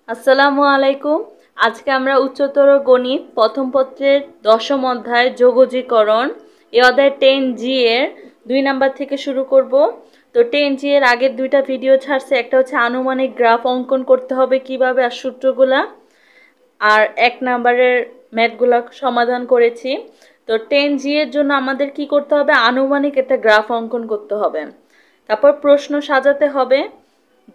আসসালামু আলাইকুম। আজকে আমরা উচ্চতর গণিত প্রথম পত্রের দশম অধ্যায় যোগজীকরণ এই অধ্যায় 10G এর 2 নাম্বার থেকে শুরু করব। তো 10G এর আগের দুইটা ভিডিও ছাড়ছে, একটা হচ্ছে আনুমানিক গ্রাফ অঙ্কন করতে হবে কিভাবে আর সূত্রগুলা, আর 1 নাম্বারের ম্যাথগুলা সমাধান করেছি। তো 10G এর জন্য আমাদের কি করতে হবে, আনুমানিক একটা গ্রাফ অঙ্কন করতে হবে, তারপর প্রশ্ন সাজাতে হবে,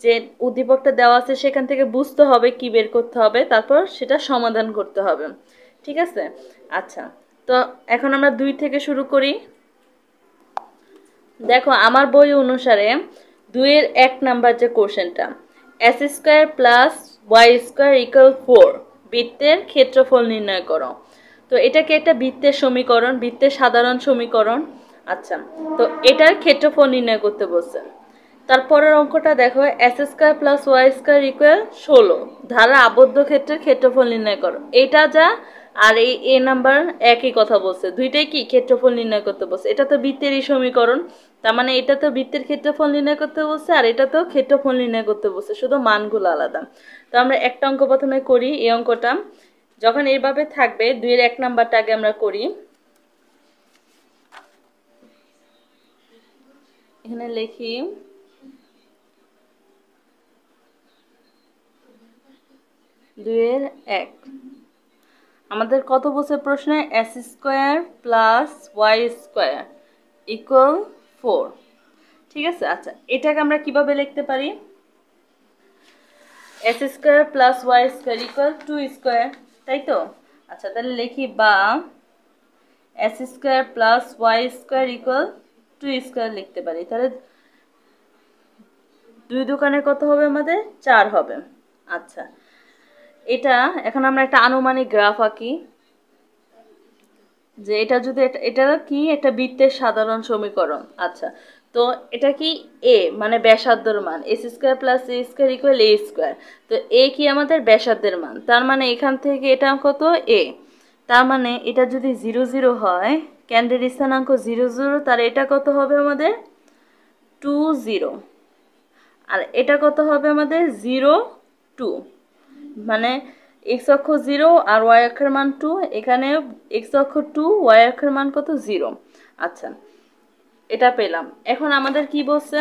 যে উদ্দীপকটা দেওয়া আছে সেখান থেকে বুঝতে হবে কি বের করতে হবে, তারপর সেটা সমাধান করতে হবে। ঠিক আছে? আচ্ছা, তো এখন আমরা 2 থেকে শুরু করি। দেখো আমার বই অনুসারে 2 এর 1 নাম্বার যে কোশ্চেনটা, s square plus y square equal 4 বৃত্তের ক্ষেত্রফল নির্ণয় করো। তো এটাকে একটা বৃত্তের সমীকরণ, বৃত্তের সাধারণ সমীকরণ। আচ্ছা, তো এটার ক্ষেত্রফল নির্ণয় করতে বলছে। তারপরের অঙ্কটা দেখো, x square plus y square equal 16 ধারা আবদ্ধ ক্ষেত্রের ক্ষেত্রফল নির্ণয় করো। এটা যা আর এই এ নাম্বার একই কথা বলছে, দুইটাই কি ক্ষেত্রফল নির্ণয় করতে বলছে। এটা তো বৃত্তেরই সমীকরণ, তার মানে এটা তো বৃত্তের ক্ষেত্রফল নির্ণয় করতে বলছে, আর এটা তো ক্ষেত্রফল নির্ণয় করতে বলছে, শুধু মানগুলো আলাদা। তো আমরা একটা অঙ্ক প্রথমে করি। এই অঙ্কটা যখন এইভাবে থাকবে, 2 এর 1 নাম্বারটা আগে আমরা করি। এখানে লিখি 2 এর 1। আমাদের কত বলছে প্রশ্নে, x square plus y square equal 4। ঠিক আছে? আচ্ছা, এটাকে আমরা কিভাবে লিখতে পারি, x square plus y square equal 2 square, তাই তো? আচ্ছা, তাহলে লিখি বা x square plus y square equal 2 square লিখতে পারি। তাহলে 2 দোকানে কত হবে, আমাদের 4 হবে। আচ্ছা, এটা এখন আমরা একটা আনুমানিক গ্রাফ আঁকি, যে এটা যদি এটা কি একটা বৃত্তের সাধারণ সমীকরণ। আচ্ছা, তো এটা কি এ মানে ব্যাসার্ধের মান, এস স্কোয়ার প্লাস এ স্কোয়ার ইকুয়াল এ স্কোয়ার। তো এ কি আমাদের ব্যাসার্ধের মান, তার মানে এখান থেকে এটা কত এ, তার মানে এটা যদি 0 0 হয়, কেন্দ্রের স্থানাঙ্ক 0 0, তার এটা কত হবে আমাদের 2 0, আর এটা কত হবে আমাদের 0 2, মানে এক্স অক্ষ 0 আর ওয়াই অক্ষের মান 2, এখানে এক্স অক্ষ 2, ওয়াই অক্ষের মান কত 0। আচ্ছা, এটা পেলাম। এখন আমাদের কি বলছে,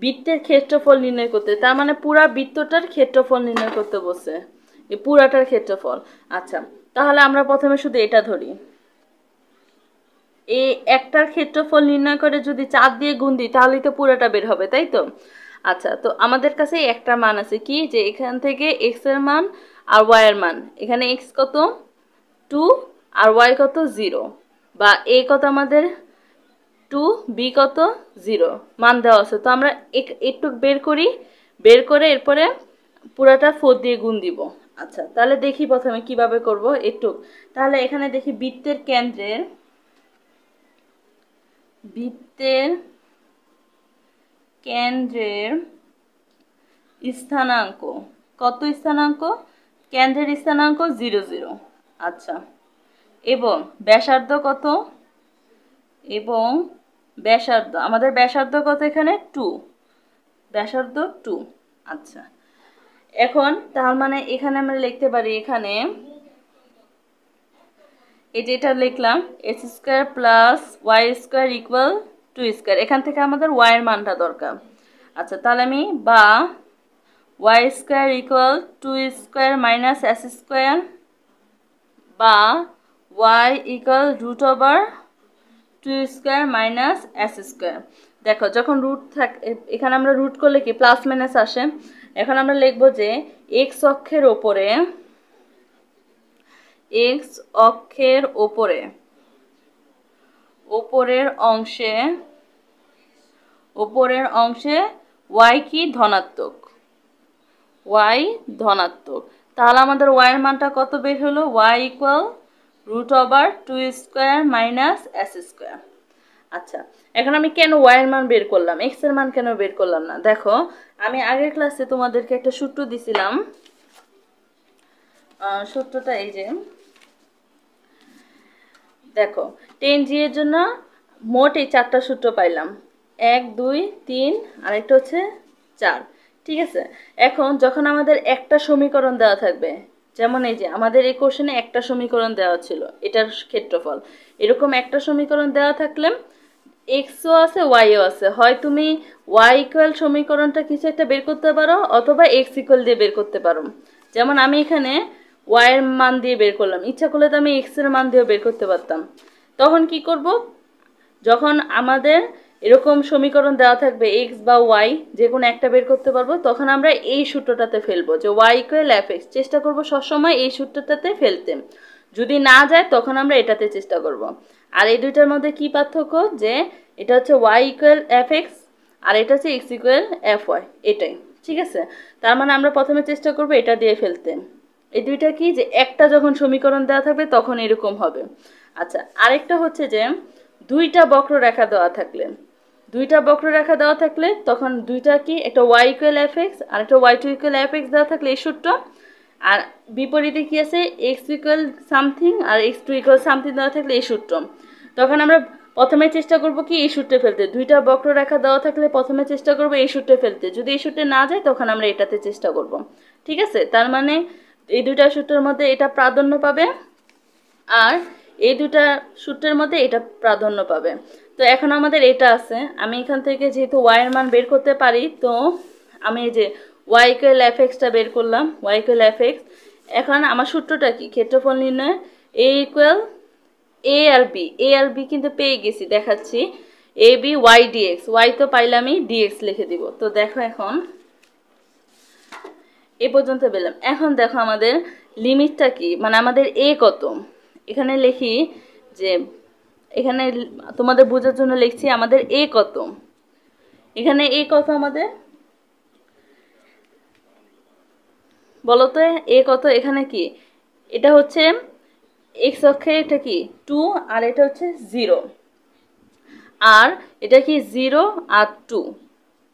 বৃত্তের ক্ষেত্রফল নির্ণয় করতে, তার মানে পুরা বৃত্তটার ক্ষেত্রফল নির্ণয় করতে বলছে, এই পুরাটার ক্ষেত্রফল। আচ্ছা, তাহলে আমরা প্রথমে শুধু এটা ধরি, এই একটার ক্ষেত্রফল নির্ণয় করে যদি 4 দিয়ে গুণ দিই তাহলেই তো পুরোটা বের হবে, তাই তো? আচ্ছা, তো আমাদের কাছে একটা মান আছে কি, যে এখান থেকে এক্স এর মান আর ওয়াই এর মান, এখানে এক্স কত 2 আর ওয়াই কত 0, বা এ কত আমাদের 2, বি কত 0 মান দেওয়া আছে। তো আমরা একটু বের করি, বের করে এরপরে পুরাটা 4 দিয়ে গুণ দিব। আচ্ছা, তাহলে দেখি প্রথমে কিভাবে করব একটু। তাহলে এখানে দেখি বৃত্তের কেন্দ্রের স্থানাঙ্ক কত, স্থানাঙ্ক কেন্দ্রের স্থানাঙ্ক 0 0। আচ্ছা, এবং ব্যাসার্ধ কত, এবং ব্যাসার্ধ আমাদের ব্যাসার্ধ কত, এখানে 2, ব্যাসার্ধ 2। আচ্ছা, এখন তার মানে এখানে আমরা লিখতে পারি, এখানে এটা লিখলাম x square plus y square equal 2 square, এখান থেকে আমাদের ওয়াই এর মানটা দরকার। আচ্ছা, তাহলে আমি বা y square equal 2 square minus S square, বা y equal root over 2 square minus S square. দেখো, যখন রুট থাকে এখানে আমরা রুট করলে কি প্লাস মাইনাস আসে। এখন আমরা লিখবো যে এক্স অক্ষের ওপরে, এক্স অক্ষের ওপরে ওপরের অংশে ওয়াই কি ধনাত্মক, ওয়াই ধনাত্মক। তাহলে আমাদের ওয়াই এর মানটা কত বের হলো, y equal root over 2 square minus S square. আচ্ছা, এখন আমি কেন ওয়াই এর মান বের করলাম, এক্স এর মান কেন বের করলাম না? দেখো, আমি আগের ক্লাসে তোমাদেরকে একটা সূত্র দিছিলাম, সূত্রটা এই যে দেখো, 10G এর জন্য মোট এই 4টা সূত্র পাইলাম, 1 2 3 আর একটা হচ্ছে 4। ঠিক আছে। এখন যখন আমাদের একটা সমীকরণ দেওয়া থাকবে, যেমন এই যে আমাদের এই কোশ্চেনে একটা সমীকরণ দেওয়া ছিল, এটার ক্ষেত্রফল, এরকম একটা সমীকরণ দেওয়া থাকলে এক্সও আছে ওয়াইও আছে, হয় তুমি ওয়াই ইকুয়াল সমীকরণটা কিছু একটা বের করতে পারো অথবা এক্স ইকুয়াল দিয়ে বের করতে পারো। যেমন আমি এখানে ওয়াই এর মান দিয়ে বের করলাম, ইচ্ছা করলে তো আমি এক্স এর মান দিয়েও বের করতে পারতাম। তখন কি করব, যখন আমাদের এরকম সমীকরণ দেওয়া থাকবে এক্স বা ওয়াই যে কোনো একটা বের করতে পারবো, তখন আমরা এই সূত্রটাতে ফেলবো যে ওয়াই ইকুয়াল এফ এক্স, চেষ্টা করবো সবসময় এই সূত্রটাতে ফেলতে। যদি না যায় তখন আমরা এটাতে চেষ্টা করব। আর এই দুইটার মধ্যে কি পার্থক্য, যে এটা হচ্ছে ওয়াই ইকুয়াল এফ এক্স আর এটা হচ্ছে এক্স ইকুয়াল এফ ওয়াই, এটাই। ঠিক আছে, তার মানে আমরা প্রথমে চেষ্টা করব এটা দিয়ে ফেলতে। এই দুইটা কি, যে একটা যখন সমীকরণ দেওয়া থাকবে তখন এরকম হবে। আচ্ছা, আরেকটা হচ্ছে যে দুইটা বক্ররেখা দেওয়া থাকলে, তখন দুইটা কি, একটা ওয়াই ইকুয়াল এফ এক্স আর একটা y two equal f x দেওয়া থাকলে এই সূত্র, আর বিপরীতে কি আছে এক্স ইকুয়াল সামথিং আর এক্স টু ইকুয়াল সামথিং দেওয়া থাকলে এই সূত্র। তখন আমরা প্রথমে চেষ্টা করব কি এই সূত্রে ফেলতে, দুইটা বক্ররেখা দেওয়া থাকলে প্রথমে চেষ্টা করব এই সূত্রে ফেলতে, যদি এই সূত্রে না যায় তখন আমরা এটাতে চেষ্টা করব। ঠিক আছে, তার মানে এই দুইটা সূত্রের মধ্যে এটা প্রাধান্য পাবে আর এই দুটা সূত্রের মধ্যে এটা প্রাধান্য পাবে। তো এখন আমাদের এটা আছে, আমি এখান থেকে যেহেতু ওয়াই এর মান বের করতে পারি, তো আমি এই যে ওয়াই ইকুয়াল এফ এক্সটা বের করলাম, ওয়াই ইকুয়াল এফ এক্স। এখন আমার সূত্রটা কি, ক্ষেত্রফল নির্ণয়, এ ইকুয়াল এ আর বি কিন্তু পেয়ে গেছি, দেখাচ্ছি A B Y dx, Y তো পাইলামই, ডিএক্স লিখে দিব। তো দেখো এখন এ পর্যন্ত পেলাম। এখন দেখো আমাদের লিমিটটা কি, মানে আমাদের এ কত, এখানে লিখি যে, এখানে তোমাদের বোঝার জন্য লিখছি আমাদের এ কত, এখানে এ কত আমাদের বলো তো, এ কত, এখানে কি, এটা হচ্ছে এক্স অক্ষে এটা কি 2 আর এটা হচ্ছে 0, আর এটা কি 0 আর 2।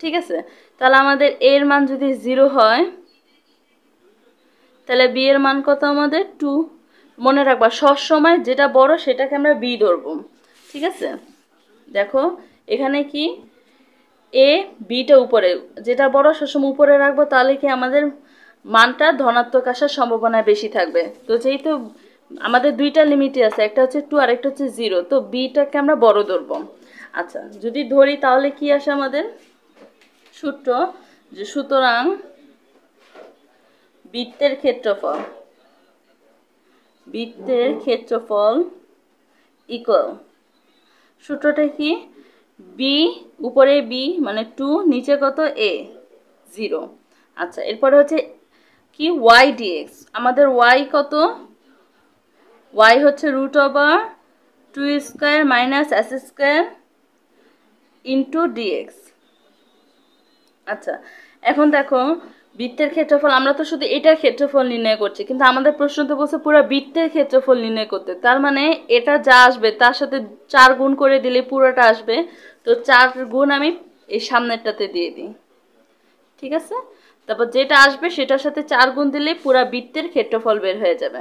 ঠিক আছে, তাহলে আমাদের এর মান যদি 0 হয় তাহলে বি এর মান কত আমাদের 2। মনে রাখবা সব সময় যেটা বড় সেটাকে আমরা বি ধরবো। ঠিক আছে, দেখো এখানে কি এ বিটা উপরে, যেটা বড় সবসময় উপরে রাখবো, তাহলে কি আমাদের মানটা ধনাত্মক আসার সম্ভাবনা বেশি থাকবে। তো যেহেতু আমাদের দুইটা লিমিটই আছে, একটা হচ্ছে 2 আর একটা হচ্ছে 0, তো বিটাকে আমরা বড় ধরবো। আচ্ছা, যদি ধরি তাহলে কি আসে আমাদের সূত্র, যে সুতরাং বৃত্তের ক্ষেত্রফল ইকুয়াল, সূত্রটা কি, বি উপরে বি মানে 2, নিচে কত এ 0। আচ্ছা, এরপরে হচ্ছে কি ওয়াই ডিএক্স, আমাদের ওয়াই কত, ওয়াই হচ্ছে √2² minus S square into dx. আচ্ছা, এখন দেখো বৃত্তের ক্ষেত্রফল, আমরা তো শুধু এটার ক্ষেত্রফল নির্ণয় করছি, কিন্তু আমাদের প্রশ্ন তো বলছে পুরো বৃত্তের ক্ষেত্রফল নির্ণয় করতে, তার মানে এটা যা আসবে তার সাথে 4 গুণ করে দিলে পুরোটা আসবে। তো 4 গুণ আমি এই সামনেরটাতে দিয়ে দিই। ঠিক আছে, তারপর যেটা আসবে সেটার সাথে 4 গুণ দিলে পুরো বৃত্তের ক্ষেত্রফল বের হয়ে যাবে।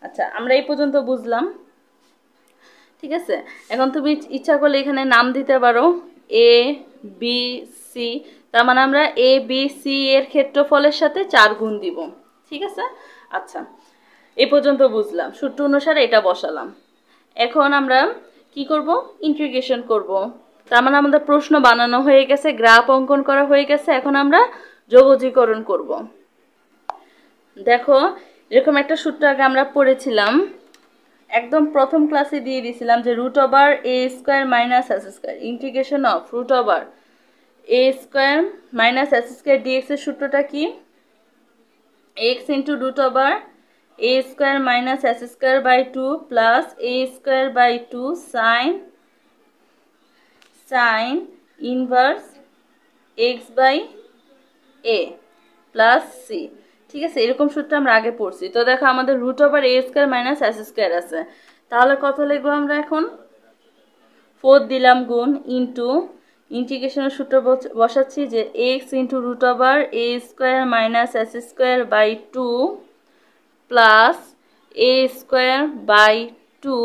আচ্ছা, আমরা এই পর্যন্ত বুঝলাম। ঠিক আছে, এখন তুমি ইচ্ছা করলে এখানে নাম দিতে পারো এ বি সি, তার মানে আমরা এ বি সি এর ক্ষেত্রফলের সাথে 4 গুণ দিব। ঠিক আছে, আচ্ছা এই পর্যন্ত বুঝলাম, সূত্র অনুসারে এটা বসালাম। এখন আমরা কি করব, ইন্টিগ্রেশন করব। তার মানে আমাদের প্রশ্ন বানানো হয়ে গেছে, গ্রাফ অঙ্কন করা হয়ে গেছে, এখন আমরা যোগজীকরণ করব। দেখো এরকম একটা সূত্র আগে আমরা পড়েছিলাম, একদম প্রথম ক্লাসে দিয়ে দিয়েছিলাম, যে √a² minus S square integration of √a² minus S square dx এর সূত্রটা কি, x into √a² minus S square by 2 plus a² by 2 sine inverse x by a plus C. ঠিক আছে, এরকম সূত্র আমরা আগে পড়ছি। তো দেখো আমাদের √a² মাইনাস এস স্কোয়ার আছে, তাহলে কত লিখবো আমরা এখন, 4 দিলাম গুণ ইন্টু ইন্টিগ্রেশনের সূত্র বসাচ্ছি, যে x into √a² minus S square by 2 plus a² by 2,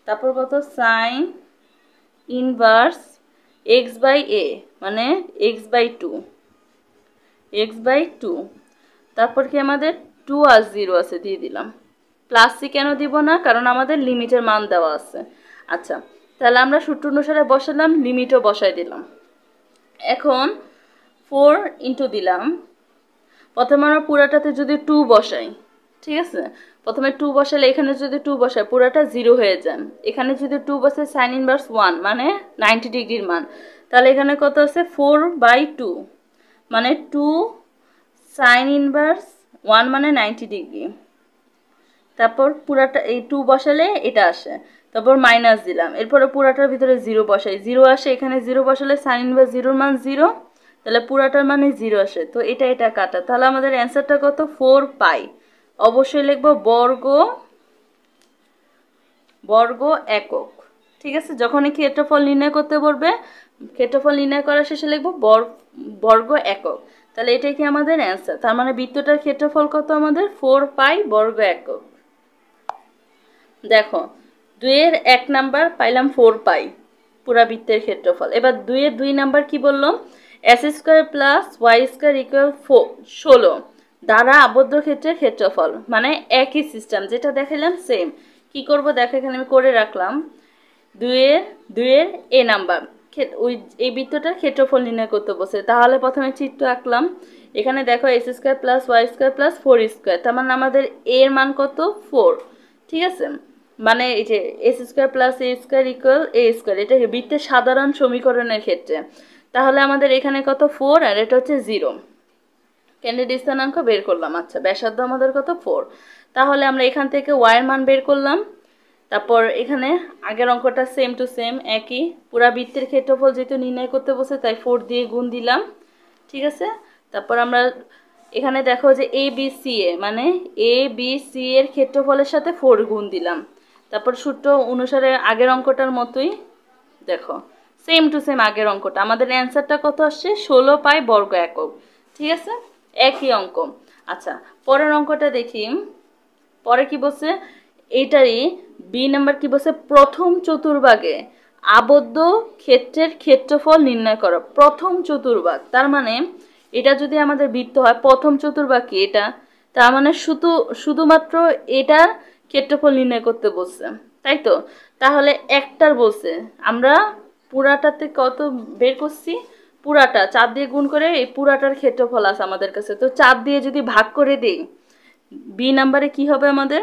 তারপর কত sine inverse x by a মানে x বাই 2। x/2। তারপর কি আমাদের 2 আর 0 আছে, দিয়ে দিলাম। প্লাস সি কেন দিব না, কারণ আমাদের লিমিটের মান দেওয়া আছে। আচ্ছা, তাহলে আমরা সূত্র অনুসারে বসালাম, লিমিটও বসাই দিলাম। এখন 4 ইন্টু দিলাম। প্রথমে আমরা পুরাটাতে যদি 2 বসাই, ঠিক আছে, প্রথমে 2 বসালে এখানে যদি 2 বসাই পুরাটা 0 হয়ে যায়। এখানে যদি 2 বসাই সাইন ইনভার্স 1 মানে 90 ডিগ্রির মান, তাহলে এখানে কত আছে 4/2 মানে 2 সাইন ইনভার্স 1 মানে 90 ডিগ্রি। তারপর পুরাটা এই 2 বসালে এটা আসে, তারপর মাইনাস দিলাম, এরপরে পুরাটার ভিতরে 0 বসাই, 0 আসে, এখানে 0 বসালে সাইন ইনভার্স 0 মান 0, তাহলে পুরাটার মানে 0 আসে। তো এটা কাটা, তাহলে আমাদের অ্যান্সারটা কত 4 পাই। অবশ্যই লিখবো বর্গ একক, ঠিক আছে। যখনই ক্ষেত্রফল নির্ণয় করতে বলবে, ক্ষেত্রফল নির্ণয় করার শেষে লিখবো বর্গ একক, তাহলে এটাই কি আমাদের অ্যান্সার। তার মানে বৃত্তটার ক্ষেত্রফল কত আমাদের 4 পাই বর্গ একক। দেখো 2 এর 1 নাম্বার পাইলাম 4 পাই পুরা বৃত্তের ক্ষেত্রফল। এবার 2 এর 2 নাম্বার কি বললাম, s² প্লাস y² ইকুয়াল 16 দ্বারা আবদ্ধ ক্ষেত্রের ক্ষেত্রফল, মানে একই সিস্টেম যেটা দেখালাম সেম। কি করব দেখো, এখানে আমি করে রাখলাম 2 এর a নাম্বার, ওই এই বৃত্তটার ক্ষেত্রফল নির্ণয় করতে বসে। তাহলে প্রথমে চিত্র আঁকলাম, এখানে দেখো s² প্লাস y² প্লাস 4², তার মানে আমাদের a এর মান কত 4, ঠিক আছে। মানে এই যে s² plus a² equal a², এটা বৃত্তের সাধারণ সমীকরণের ক্ষেত্রে। তাহলে আমাদের এখানে কত 4 আর এটা হচ্ছে 0, কেন্দ্রের স্থানাঙ্ক বের করলাম। আচ্ছা, ব্যাসার্ধ আমাদের কত 4, তাহলে আমরা এখান থেকে y এর মান বের করলাম। তারপর এখানে আগের অঙ্কটা সেম টু সেম একই, পুরা বৃত্তের ক্ষেত্রফল যেহেতু নির্ণয় করতে বসে তাই 4 দিয়ে গুণ দিলাম, ঠিক আছে। তারপর আমরা এখানে দেখো যে ABCA মানে ABC এর ক্ষেত্রফলের সাথে 4 গুণ দিলাম। তারপর সূত্র অনুসারে আগের অঙ্কটার মতোই দেখো সেম টু সেম আগের অঙ্কটা, আমাদের অ্যান্সারটা কত আসছে 16 পাই বর্গ একক, ঠিক আছে, একই অঙ্ক। আচ্ছা, পরের অঙ্কটা দেখি। পরে কি বলছে, এইটারই বি নাম্বার কি বলছে, প্রথম চতুর্ভাগে আবদ্ধ ক্ষেত্রের ক্ষেত্রফল নির্ণয় করো। প্রথম চতুর্ভাগ, তার মানে এটা যদি আমাদের বৃত্ত হয় প্রথম চতুর্ভাগ কি এটা, তার মানে শুধুমাত্র এটার ক্ষেত্রফল নির্ণয় করতে বলছে, তাই তো। তাহলে একটার বলছে, আমরা পুরাটাতে কত বের করছি, পুরাটা 4 দিয়ে গুণ করে এই পুরাটার ক্ষেত্রফল আছে আমাদের কাছে, তো 4 দিয়ে যদি ভাগ করে দেই বি নাম্বারে কি হবে, আমাদের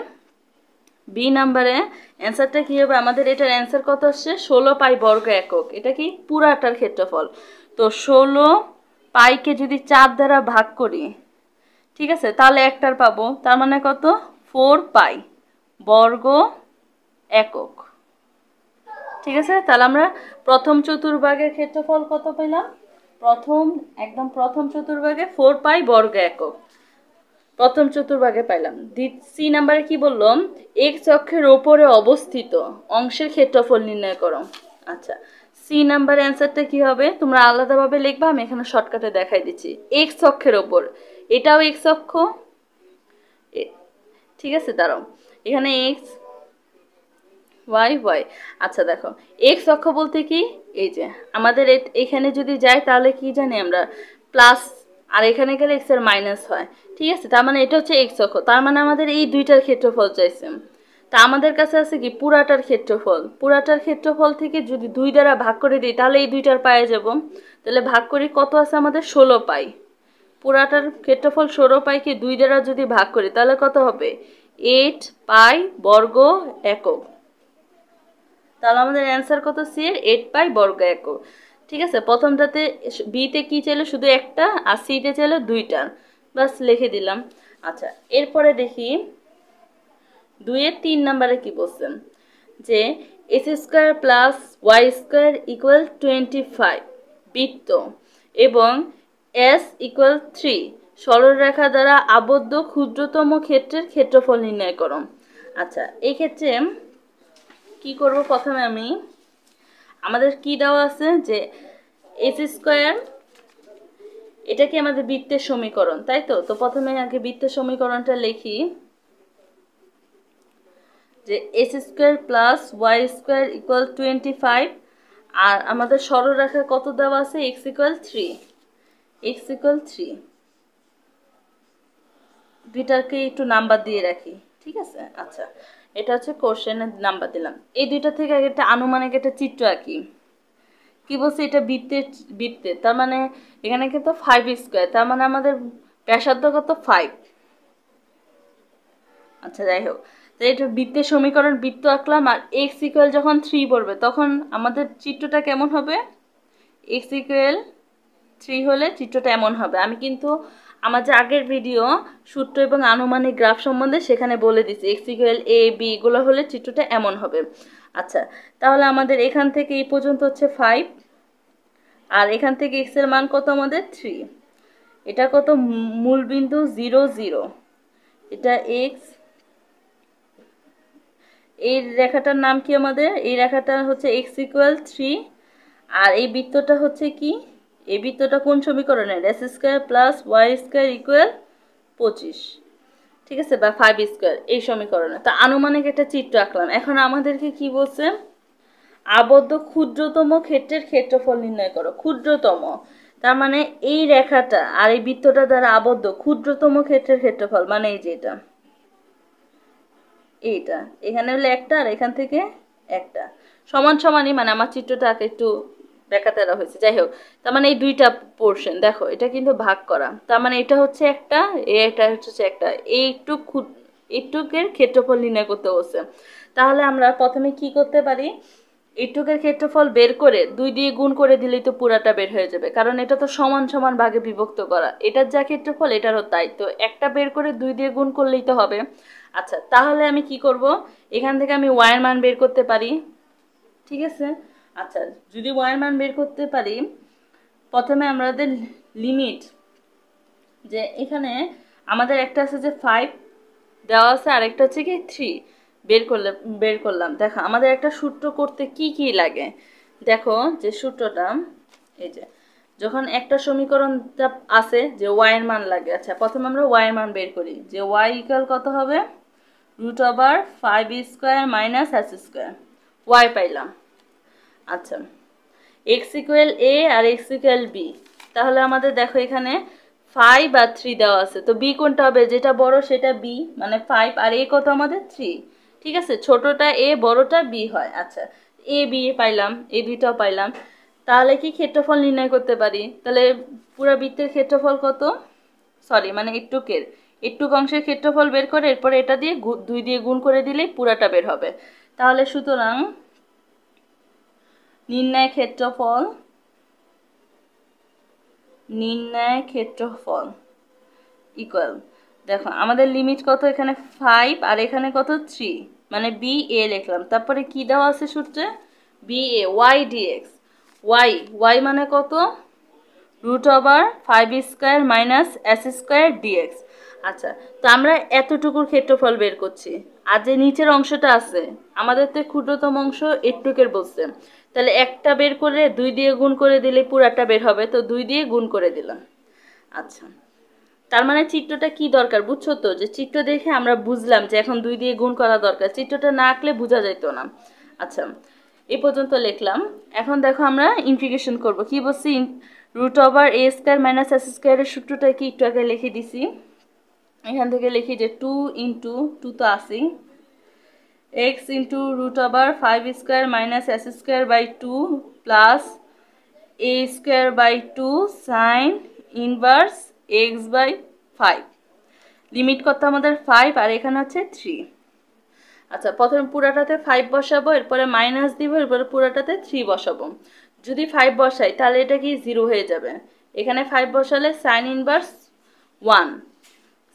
বি নাম্বারে অ্যান্সারটা কি হবে, আমাদের এটার অ্যান্সার কত আসছে 16 পাই বর্গ একক, এটা কি পুরাটার ক্ষেত্রফল। তো 16 পাইকে যদি 4 দ্বারা ভাগ করি, ঠিক আছে, তাহলে একটার পাবো, তার মানে কত 4 পাই বর্গ একক, ঠিক আছে। তাহলে আমরা প্রথম চতুর্ভাগের ক্ষেত্রফল কত পেলাম, প্রথম চতুর্ভাগে 4 পাই বর্গ একক প্রথম চতুর্ভাগে পাইলাম। সি নাম্বারে কি বললাম, এক্স অক্ষের ওপরে অবস্থিত অংশের ক্ষেত্রফল নির্ণয় করো। আচ্ছা, সি নাম্বার অ্যান্সারটা কি হবে, তোমরা আলাদাভাবে লিখবা, আমি এখানে শর্টকাটে দেখাই দিচ্ছি। এক্স অক্ষের ওপর, এটাও এক্স অক্ষ, ঠিক আছে, দাঁড়াও, এখানে এক্স ওয়াই। আচ্ছা দেখো, এক্স অক্ষ বলতে কি, এই যে আমাদের এখানে যদি যাই তাহলে কি জানি আমরা প্লাস, আর এখানে গেলে এক্স এর মাইনাস হয়, ঠিক আছে। তার মানে এটা হচ্ছে এক্স অক্ষ, তার মানে আমাদের এই দুইটার ক্ষেত্রফল চাইছে। তা আমাদের কাছে আছে কি পুরাটার ক্ষেত্রফল থেকে যদি 2 দ্বারা ভাগ করে দিই তাহলে এই দুইটার পায়ে যাব। তাহলে ভাগ করি, কত আছে আমাদের 16 পাই, পুরাটার ক্ষেত্রফল 16 পাইকে 2 দ্বারা যদি ভাগ করি তাহলে কত হবে 8 পাই বর্গ একক। তাহলে আমাদের অ্যান্সার কত সি এর 8 পাই বর্গ একক, ঠিক আছে। প্রথমটাতে বিতে কি চাইলো শুধু একটা, আর সিতে চাইলো 2টা, বাস লিখে দিলাম। আচ্ছা, এরপরে দেখি 2 এর 3 নম্বরে কি বলছেন, যে s² প্লাস y² ইকুয়াল 25 বৃত্ত এবং s ইকুয়াল 3 সরলরেখা দ্বারা আবদ্ধ ক্ষুদ্রতম ক্ষেত্রের ক্ষেত্রফল নির্ণয় করো। আচ্ছা, এই ক্ষেত্রে কি করব, প্রথমে আমাদের কি দেওয়া আছে যে s², এটা কি আমাদের বৃত্তের সমীকরণ, তাই তো। তো প্রথমে আগে বৃত্তের সমীকরণটা লিখি, যে s² প্লাস y² ইকুয়াল 25, আর আমাদের সরলরেখা কত দেওয়া আছে x ইকুয়াল 3, দুইটাকে একটু নাম্বার দিয়ে রাখি, ঠিক আছে। আচ্ছা, এটা হচ্ছে কোশ্চেনের নাম্বার দিলাম। এই দুইটা থেকে আগে একটা আনুমানিক একটা চিত্র আঁকি। কি বলছে, এটা বৃত্তে তার মানে এখানে কিন্তু 5 স্কোয়ার, তার মানে আমাদের ব্যাসার্ধ কত 5। আচ্ছা যাই হোক, তো এটা বৃত্তের সমীকরণ, বৃত্ত আঁকলাম। আর এক্স ইকুয়াল যখন 3 পড়বে তখন আমাদের চিত্রটা কেমন হবে? এক্স ইকুয়াল 3 হলে চিত্রটা এমন হবে। আমি কিন্তু আমার যে আগের ভিডিও সূত্র এবং আনুমানিক গ্রাফ সম্বন্ধে সেখানে বলে দিচ্ছি, এক্স ইকুয়াল এ বি এগুলো হলে চিত্রটা এমন হবে। আচ্ছা, তাহলে আমাদের এখান থেকে এই পর্যন্ত হচ্ছে 5, আর এখান থেকে এক্স এর মান কত আমাদের 3। এটা কত? মূলবিন্দু 0 0, এটা এক্স। এই রেখাটার নাম কি আমাদের? এই রেখাটা হচ্ছে এক্স ইকুয়াল 3। আর এই বৃত্তটা হচ্ছে কি? এই বৃত্তটা কোন সমীকরণের? X square plus y square equal 25, ঠিক আছে, বা 5 স্কোয়ার, এই সমীকরণে। তো আনুমানিক একটা চিত্র আঁকলাম। এখন আমাদেরকে কি বলছে? আবদ্ধ ক্ষুদ্রতম ক্ষেত্রের ক্ষেত্রফল নির্ণয় করো। ক্ষুদ্রতম তার মানে এই রেখাটা আর এই বৃত্তটা দ্বারা আবদ্ধ ক্ষুদ্রতম ক্ষেত্রের ক্ষেত্রফল মানে এই যে এইটা এখানে হলো একটা, আর এখান থেকে একটা সমান সমানই, মানে আমার চিত্রটা একটু ব্যাখ্যাতেরা হয়েছে। যাই হোক, তার মানে এই দুইটা পোর্শন দেখো, এটা কিন্তু ভাগ করা, তার মানে এটা হচ্ছে একটা, এটা হচ্ছে একটা, এইটুকের ক্ষেত্রফল নির্ণয় করতে বলছে। তাহলে আমরা প্রথমে কি করতে পারি? এইটুকের ক্ষেত্রফল বের করে 2 দিয়ে গুণ করে দিলেই তো পুরাটা বের হয়ে যাবে, কারণ এটা তো সমান সমান ভাগে বিভক্ত করা। এটার যা ক্ষেত্রফল এটারও তাই, তো একটা বের করে 2 দিয়ে গুণ করলেই তো হবে। আচ্ছা, তাহলে আমি কি করব? এখান থেকে আমি ওয়াই এর মান বের করতে পারি, ঠিক আছে। আচ্ছা, যদি ওয়াই এর মান বের করতে পারি, প্রথমে আমাদের লিমিট, যে এখানে আমাদের একটা আছে যে 5 দেওয়া আছে, আরেকটা হচ্ছে কি 3 বের করলাম। দেখো আমাদের একটা সূত্র করতে কি কি লাগে, দেখো যে সূত্রটা এই যে, যখন একটা সমীকরণটা আছে যে ওয়াই এর মান লাগে। আচ্ছা, প্রথমে আমরা ওয়াই এর মান বের করি, যে ওয়াই ইকুয়াল কত হবে? √5 square minus S square, y পাইলাম। আচ্ছা, এক্স ইকুয়াল এ আর এক্স ইকুয়াল বি, তাহলে আমাদের দেখো এখানে 5 আর 3 দেওয়া আছে, তো বি কোনটা হবে? যেটা বড় সেটা বি, মানে 5, আর এ কত আমাদের 3, ঠিক আছে, ছোটটা এ বড়টা বি হয়। আচ্ছা, এ বি পাইলাম, এই দুইটাও পাইলাম। তাহলে কি ক্ষেত্রফল নির্ণয় করতে পারি? তাহলে পুরো বৃত্তের ক্ষেত্রফল কত, সরি মানে একটুক অংশের ক্ষেত্রফল বের করে এরপরে এটা দিয়ে 2 দিয়ে গুণ করে দিলেই পুরাটা বের হবে। তাহলে সুতরাং নির্ণয় ক্ষেত্রফল ইকুয়াল, দেখো আমাদের লিমিট কত? এখানে 5 আর এখানে কত 3, মানে বি এ লিখলাম। তারপরে কি দেওয়া আছে সূত্রে? B a y dx, y মানে কত? √5 square minus S square dx. আচ্ছা, তো আমরা এতটুকুর ক্ষেত্রফল বের করছি, আর যে নিচের অংশটা আছে আমাদের তো ক্ষুদ্রতম অংশ একটুকের বলছে, তাহলে একটা বের করে 2 দিয়ে গুণ করে দিলে পুরাটা বের হবে, তো 2 দিয়ে গুণ করে দিলাম। আচ্ছা, তার মানে চিত্রটা কি দরকার বুঝছো তো, যে চিত্র দেখে আমরা বুঝলাম যে এখন 2 দিয়ে গুণ করা দরকার, চিত্রটা না আঁকলে বোঝা যেত না। আচ্ছা, এই পর্যন্ত লিখলাম। এখন দেখো আমরা ইন্টিগ্রেশন করব। কি বলছি? √a স্কোয়ার মাইনাস এস স্কোয়ারের সূত্রটা কি একটু আগে লিখে দিছি, এখান থেকে লিখি যে 2 ইন্টু 2 তো আসি, x into √5 square minus S square by 2 plus a square by 2 sine inverse x by 5। Limit কত আমাদের 5, আর এখানে হচ্ছে 3। আচ্ছা, প্রথমে পুরাটাতে 5 বসাবো, এরপরে মাইনাস দিব, এরপরে পুরাটাতে 3 বসাবো। যদি 5 বসাই তাহলে এটা কি 0 হয়ে যাবে। এখানে 5 বসালে সাইন ইনভার্স 1,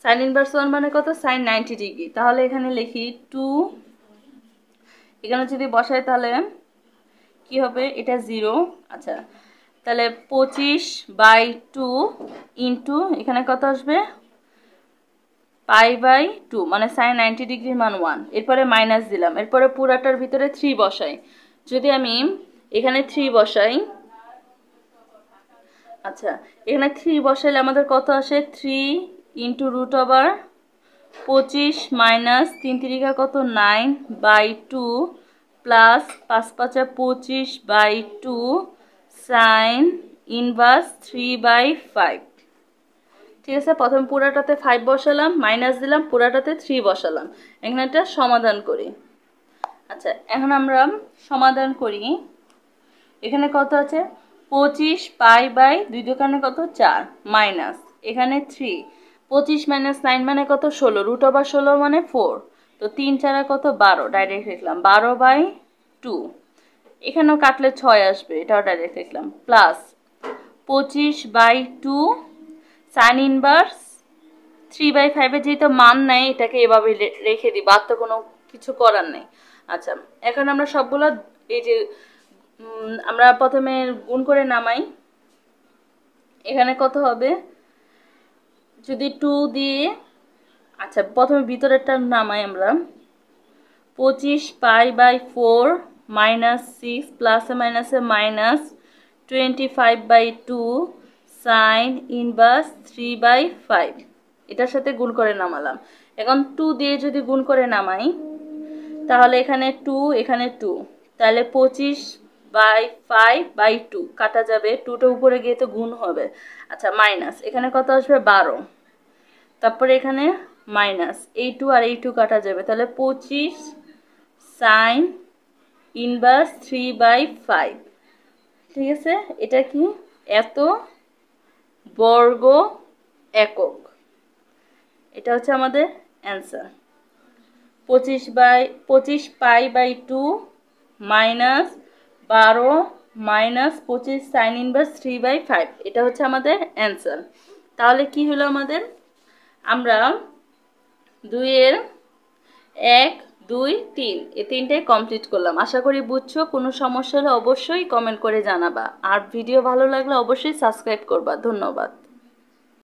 সাইন ইনভার্স 1 মানে কত? Sine 90 degree. তাহলে এখানে লিখি 2, এখানে যদি বসাই তাহলে কি হবে? এটা 0। আচ্ছা, তাহলে 25/2 ইন্টু এখানে কত আসবে? π/2, মানে সাইন 90 ডিগ্রির মান 1। এরপরে মাইনাস দিলাম, এরপরে পুরাটার ভিতরে 3 বসাই। যদি আমি এখানে 3 বসাই, আচ্ছা এখানে 3 বসাইলে আমাদের কত আসে? 3 ইন্টু √25 মাইনাস 3 3 কত? 9/2 প্লাস 5 5 25/2 সাইন ইনভার্স 3/5। ঠিক আছে, প্রথম পুরাটাতে 5 বসালাম, মাইনাস দিলাম, পুরাটাতে 3 বসালাম। এখানে একটা সমাধান করি। আচ্ছা, এখন আমরা সমাধান করি। এখানে কত আছে 25 পাই বাই 2 দোকানে কত 4 মাইনাস এখানে 3, 25 মাইনাস 9 মানে কত 16, রুট ওভার 16 মানে 4, তো 3 4 কত 12, ডাইরেক্ট লিখলাম 12 বাই 2। এখানেও কাটলে 6 আসবে, এটাও ডাইরেক্ট লিখলাম, প্লাস 25 বাই 2 সাইন ইনভার্স 3/5 এর যেহেতু মান নাই এটাকে এভাবে রেখে দিই, বাদ তো কোনো কিছু করার নেই। আচ্ছা, এখন আমরা সবগুলো এই যে আমরা প্রথমে গুণ করে নামাই। এখানে কত হবে যদি 2 দিয়ে, আচ্ছা প্রথমে ভিতরেরটা নামাই আমরা, 25 পাই বাই 4 মাইনাস 6 প্লাসে মাইনাসে মাইনাস 25 বাই 2 সাইন ইনভার্স 3/5 এটার সাথে গুণ করে নামালাম। এখন 2 দিয়ে যদি গুণ করে নামাই তাহলে এখানে 2 এখানে 2, তাহলে 25 বাই 5 বাই 2 কাটা যাবে, 2টা উপরে গিয়ে তো গুণ হবে। আচ্ছা, মাইনাস এখানে কত আসবে 12, তারপরে এখানে মাইনাস এই 2 আর এই 2 কাটা যাবে, তাহলে 25 সাইন ইনভার্স 3/5। ঠিক আছে, এটা কি এত বর্গ একক, এটা হচ্ছে আমাদের answer. 25 pi by 2 minus 12 minus 25 sine inverse 3/5, এটা হচ্ছে আমাদের অ্যান্সার। তাহলে কি হলো আমাদের, আমরা 2 এর 1 2 3 এই তিনটাই কমপ্লিট করলাম। আশা করি বুঝছো, কোনো সমস্যা হলে অবশ্যই কমেন্ট করে জানাবা, আর ভিডিও ভালো লাগলে অবশ্যই সাবস্ক্রাইব করবা। ধন্যবাদ।